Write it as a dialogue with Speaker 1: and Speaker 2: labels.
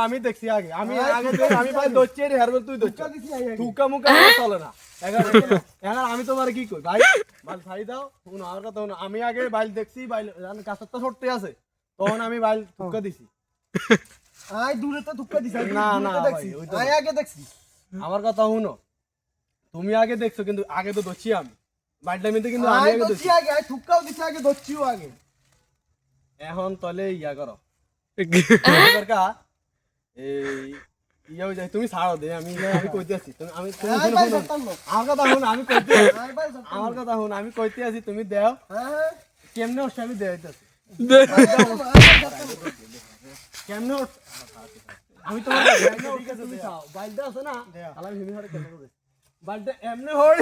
Speaker 1: আমি দেখছি আগে আমি ভাই দচ্ছি তুই তুকা মুখা চলে না এখন আমি তোমার কি কই ভাই বাইল ছাড়ি দাও শুনো আমার কথা শুনো আমি আগে বাইল দেখছি বাইল কাছারটা সরতে আছে তখন আমি বাইল তুকা দিছি
Speaker 2: দূরে তো তুকা দিছি
Speaker 1: না না
Speaker 2: আগে দেখছি
Speaker 1: আমার কথা শুনো তুমি আগে দেখছো কিন্তু আগে তো দচ্ছি আমি বাইলটা মিতে কিন্তু আমি আগে দচ্ছি
Speaker 2: আগে তুকাও দিছি আগে দচ্ছিও আগে
Speaker 1: এখন তলে ইয়া করো দরকার এই ইয়াও যাই তুমি ছাড়ো দে আমি কইতে আছি তুমি আমি তুমি আমার কথা শুনো আমি কইতে আমার কথা শুনো আমি কইতে আছি তুমি দেও কেমনে হচ্ছে আমি দেইতাছি কেমনে আমি তোমার ঠিক আছে তুমি চাও বাইলটা আছে না আলাম হিমি হরে কেন করে বাইলটা এমনে হই